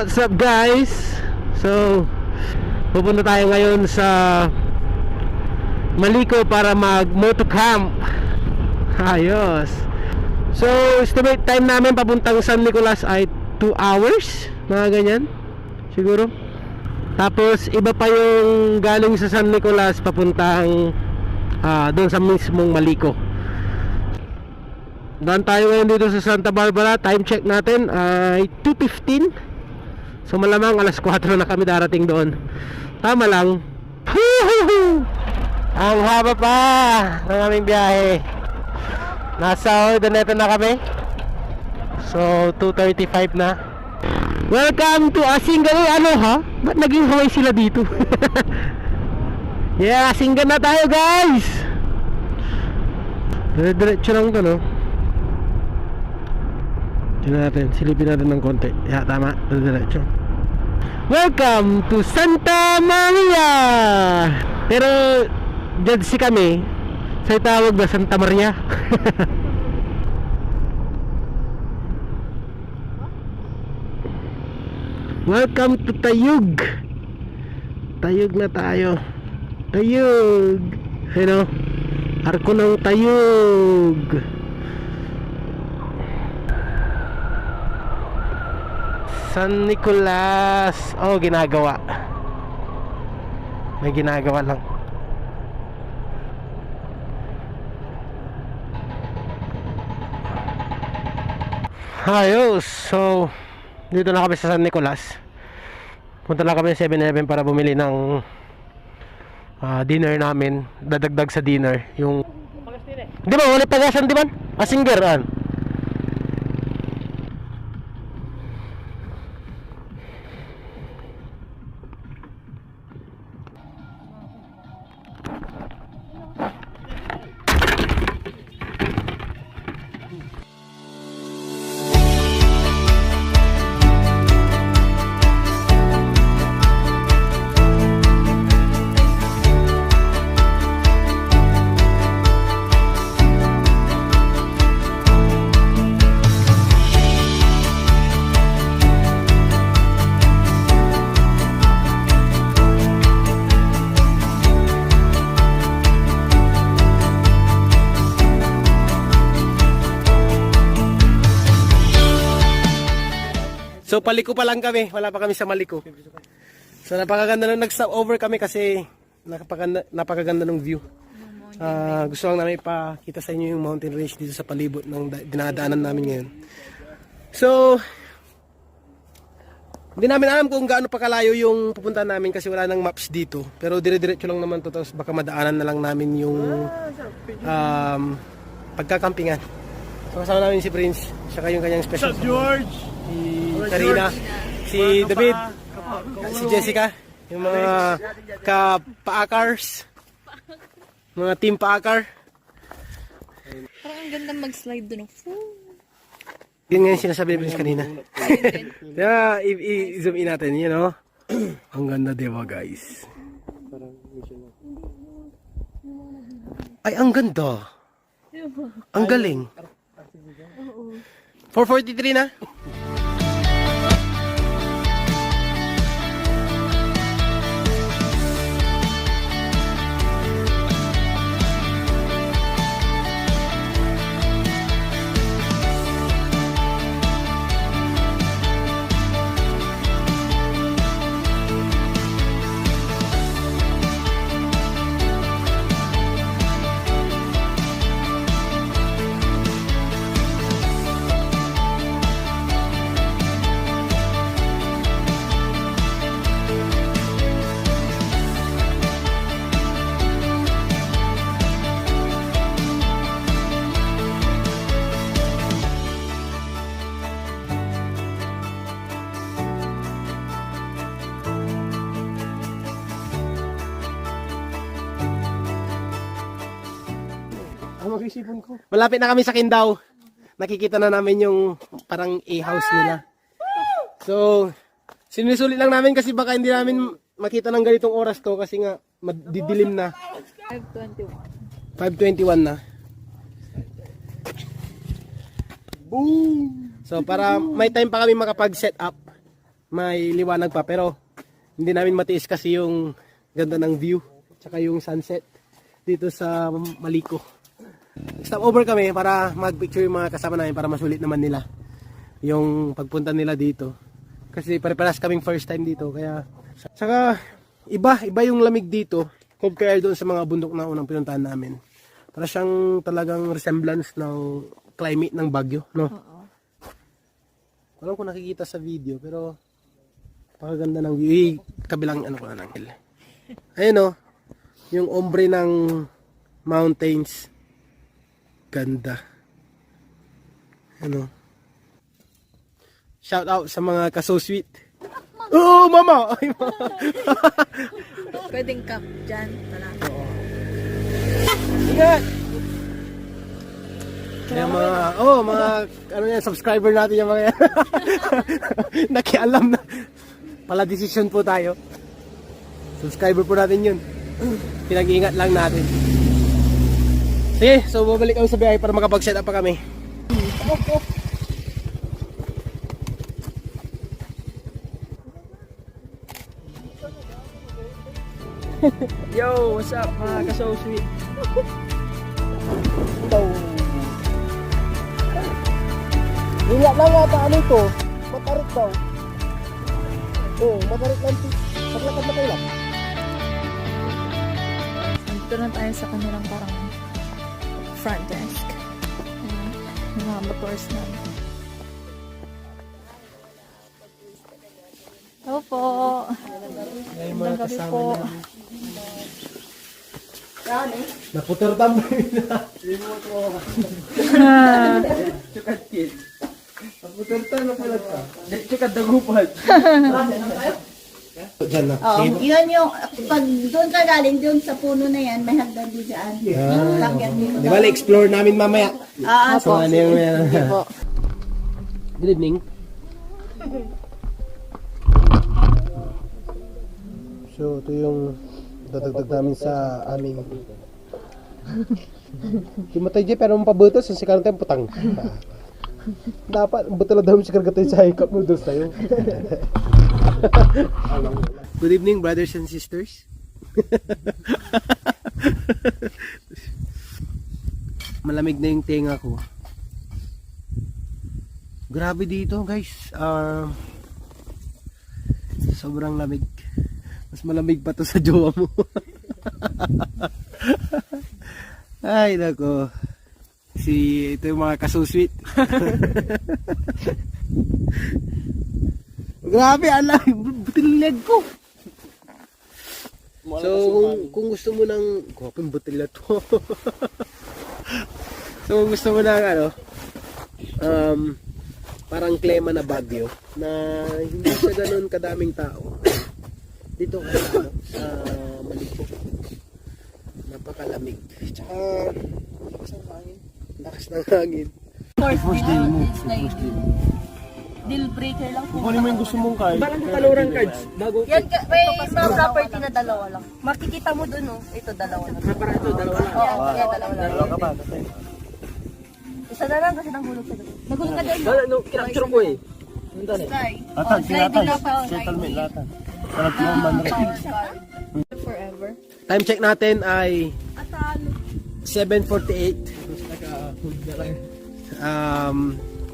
What's up guys? So pupunta tayo ngayon sa Maliko para mag motocamp. Ayos. So estimate time namin papuntang San Nicolas ay 2 hours, mga ganyan siguro. Tapos iba pa yung galing sa San Nicolas papuntang doon sa mismong Maliko. Daan tayo ngayon dito sa Santa Barbara. Time check natin ay 2:15. So malamang alas 4 na kami darating doon. Tama lang. Ang haba pa ng aming biyahe. Nasa Urdaneta na kami. So 2:35 na. Welcome to Asingan. Ano ha? Ba't naging Hawaii sila dito? Yeah, Asingan na tayo guys. Diretso lang to, no? Tignan natin, silipin natin ng konti. Yeah, tama, diretso. Welcome to Santa Maria. Pero judge si kami sa tawag na Santa Maria. Welcome to Tayug. Tayug na tayo. Tayug. Ano? Arko ng Tayug. San Nicolas. Oh, ginagawa. May ginagawa lang. Ayos. So dito na kami sa San Nicolas. Punta na kami sa 7-Eleven para bumili ng dinner namin. Dadagdag sa dinner yung di ba, wala pagasan di ba? Asinggeran. So paliko pa lang kami, wala pa kami sa Maliko. So napakaganda nung nag-stop over kami kasi napakaganda ng view. Gusto lang namin ipakita sa inyo yung mountain range dito sa palibot ng dinadaanan namin ngayon. So hindi namin alam kung gaano pa kalayo yung pupuntahan namin kasi wala nang maps dito. Pero dire-diretso lang naman to, tapos baka madaanan na lang namin yung pagkakampingan. So kasama namin si Prince, siya yung kanyang special. What's up, George? Si Karina, si David, si Jessica, yung mga ka-paakars, mga team paakar. Parang ang ganda mag-slide doon. Yan nga yung sinasabi ni Prince kanina. Kaya i-zoom in natin, you know. Ang ganda diba guys? Ay, ang ganda. Ang galing. 4:43 na. Malapit na kami sa Kindaw. Nakikita na namin yung parang A-house nila. So, sinusulit lang namin kasi baka hindi namin makita ng ganitong oras to kasi nga madidilim na. 5:21 na. Boom! So para may time pa kami makapag-set up, may liwanag pa, pero hindi namin matiis kasi yung ganda ng view, tsaka yung sunset dito sa Maliko. Stop over kami para mag-picture yung mga kasama namin para masulit naman nila yung pagpunta nila dito. Kasi pare-paras kaming first time dito, kaya saka iba yung lamig dito compare doon sa mga bundok na unang pinuntahan namin. Para siyang talagang resemblance ng climate ng Baguio, no? Walang ko nakikita sa video, pero pakaganda ng view. Kabilang ano ko na lang. Ayun o, yung ombre ng mountains. Ganda. Ano? Shout out sa mga kaso-sweet. Oh, mama! Ay, mama. Pwedeng camp dyan. Wala. Ingat! Yung mga ano yan, subscriber natin yung mga yan. Nakialam na. Pala decision po tayo. Subscriber po natin yun. Pinag-iingat lang natin. Sige, so babalik kami sa biyahe para makapag-set up pa kami. Yo, what's up mga ka-so sweet? Hila lang yata ano ito. Matarik daw. Oo, matarik lang ito. Maglakad na kayo lang. Nandito na tayo sa kanilang parang front desk. Ayan. Yung mga motors namin. Hello po. Ay, mga Gabi kasama po. namin. Naputurtam na yun. Chukat kid. Naputurtam na pala ka. Chukat dagupad. Diyan na. Oo, yun yung, pag doon ka galing, doon sa puno na yan, may hagdan din dyan. Lakyan dito. Di ba, explore namin mamaya. So, ano yung Good evening. So, ito yung dadagdag namin sa aming Kimatay Jay, pero mapabutos sa sikarang tayo putang. Dapat, buto lang daw yung sikarang tayo sa hikap noodles tayo. Good evening, brothers and sisters. Malamig na yung tenga ko. Grabe dito, guys. Sobrang lamig. Mas malamig pa to sa jowa mo. Ay, nako. Ito yung mga kasusweet. Grabe, alam. Butil ko. So, kung gusto mo ng... Gwapo yung butil na to. So, kung gusto mo ng ano, parang klema na Baguio, na hindi siya ganun kadaming tao. Dito ka ano, sa Maliko. Napakalamig. Tsaka, lakas ng hangin. First deal mo. Deal breaker lang po. Kunin mo yung gusto mong card. Balang palurang cards. Bago. Yan, may mga property na dalawa lang. Makikita mo dun, oh. Ito, dalawa lang. Para ito, dalawa lang. Oo, yan, dalawa lang. Dalawa ka ba? Isa na lang kasi nahulog ka doon. Nahulog ka doon. No, kinapture ko eh. Nandun eh. Sky. Latag, Sliding na pa. settlement, latag. Sarap yung manrek. Forever. Time check natin ay Atalo. 7:48.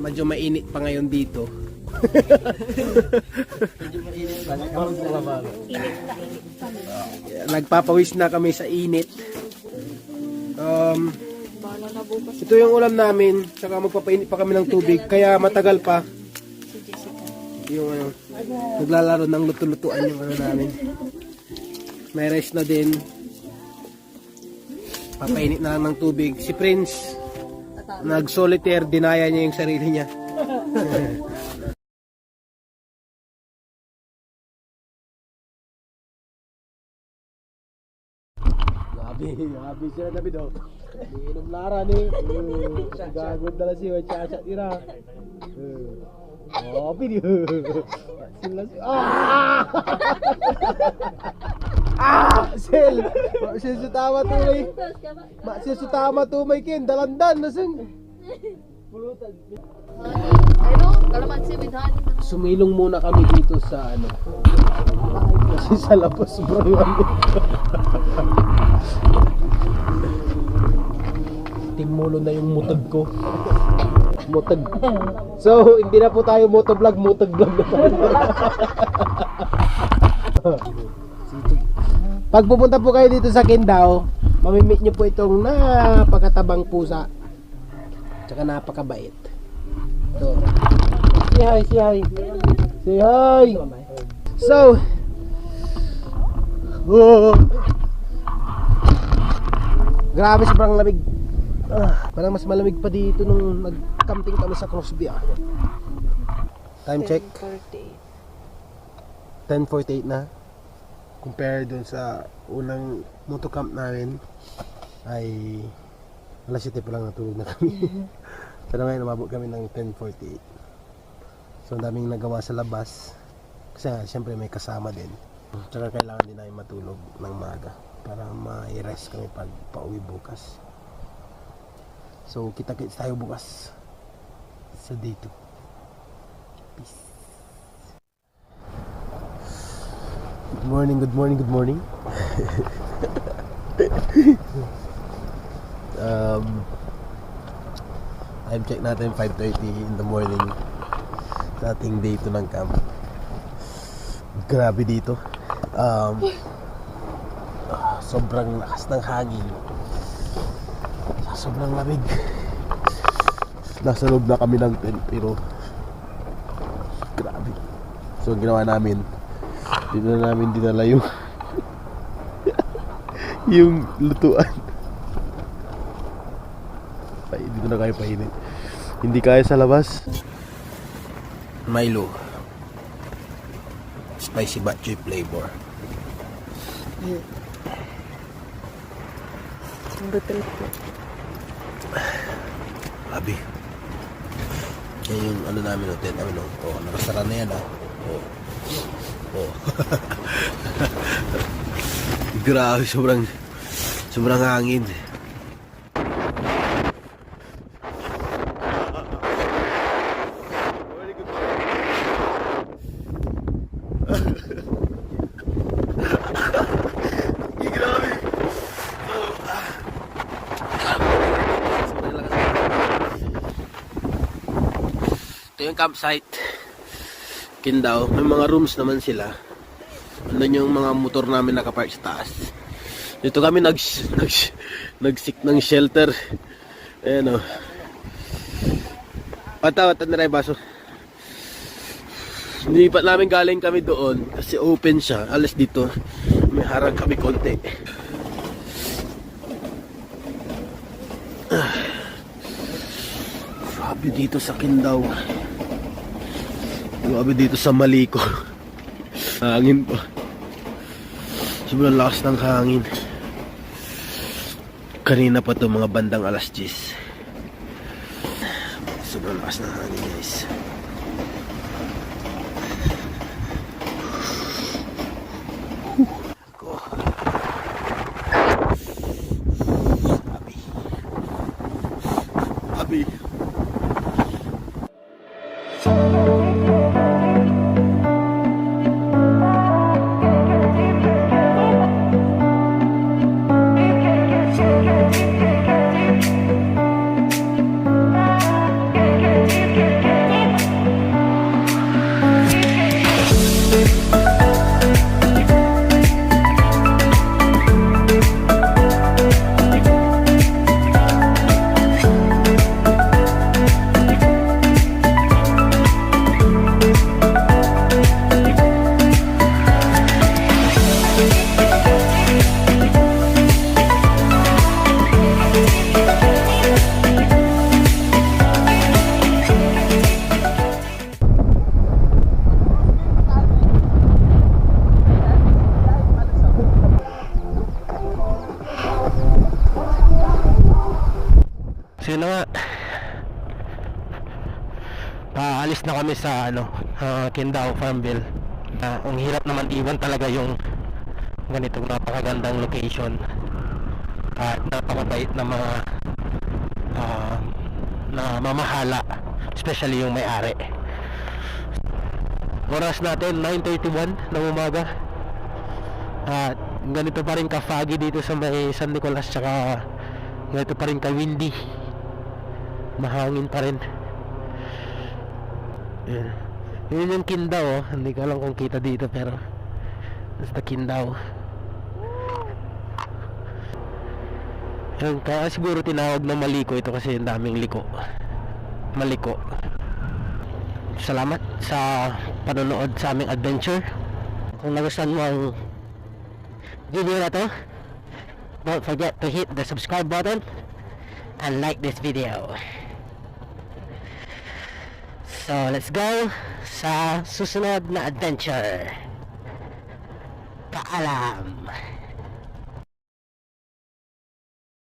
Medyo mainit pa ngayon dito. Nagpapawis na kami sa init. Ito yung ulam namin, saka magpapainit pa kami ng tubig, kaya matagal pa. Yung ano, naglalaro ng luto-lutuan yung ano namin. May rice na din. Papainit na lang ng tubig. Si Prince, nag-solitaire, dinaya niya yung sarili niya. Grabe sila na bido. Inom lara ni. Gagod na siya, chacha tira. Grabe ni. Sila si Sel. Sel sutama tumay. Sel sutama tumay kin dalandan nasing. Pulutan. Sumilong muna kami dito sa ano. Kasi sa labas sobrang lamig. Timulo na yung mutag ko. Mutag. So, hindi na po tayo motovlog, mutag vlog na tayo. Pag pupunta po kayo dito sa Kindao, mamimit nyo po itong napakatabang pusa. Tsaka napakabait. Ito. Say hi, say hi. Say hi. So, grabe sobrang lamig. Parang mas malamig pa dito nung nag-camping kami sa Crosby. Time check. 10:48 na. Compare dun sa unang motocamp namin ay alas 7 pa lang natulog na kami. Pero ngayon umabot kami ng 10:48. So ang daming nagawa sa labas. Kasi siyempre may kasama din. Tsaka kailangan din namin matulog ng maaga para ma-rest kami pag pauwi bukas. So kita-kits tayo bukas sa day 2. Peace. Good morning, good morning, good morning. Time check natin 5:30 in the morning sa ating day 2 ng camp. Grabe dito. Sobrang lakas ng hangin. Sobrang lamig. Nasa loob na kami ng tent pero grabe. So ginawa namin, dito na namin dinala yung yung lutuan. Ay, dito na kayo painit. Hindi kaya sa labas. Milo. Spicy batchoy flavor. Grabe. Yan yung ano namin hotel namin. Oh, nakasara na yan Oh. Grabe, sobrang hangin. Ito yung campsite Kindao. May mga rooms naman sila. Andun yung mga motor namin nakapark sa taas. Dito kami nag-seek ng shelter. Ayan o. Wata na rin baso. Hindi pa namin galing kami doon kasi open siya. Alas dito may harang kami konti. Grabe dito sa Kindao. Grabe dito sa Maliko. Hangin pa. Sobrang lakas ng hangin. Kanina pa to mga bandang alas 10. Sobrang lakas ng hangin, guys. Go. Happy. Happy. So yun na nga, paalis na kami sa Kindao Farmville. Ang hirap naman iwan talaga yung ganitong napakagandang location at napakabait na mga na mamahala especially yung may-ari. Oras natin 9:31 ng umaga. At ganito pa rin ka-foggy dito sa may San Nicolas, tsaka ganito pa rin ka-windy. Mahangin pa rin. Yun yung Kindaw, oh. Hindi ko alam kung kita dito, pero basta Kindaw. Yan, kaya siguro tinawag na Maliko ito kasi yung daming liko. Maliko. Salamat sa panonood sa aming adventure. Kung nagustuhan mo ang video na to, don't forget to hit the subscribe button and like this video. So let's go sa susunod na adventure. Paalam.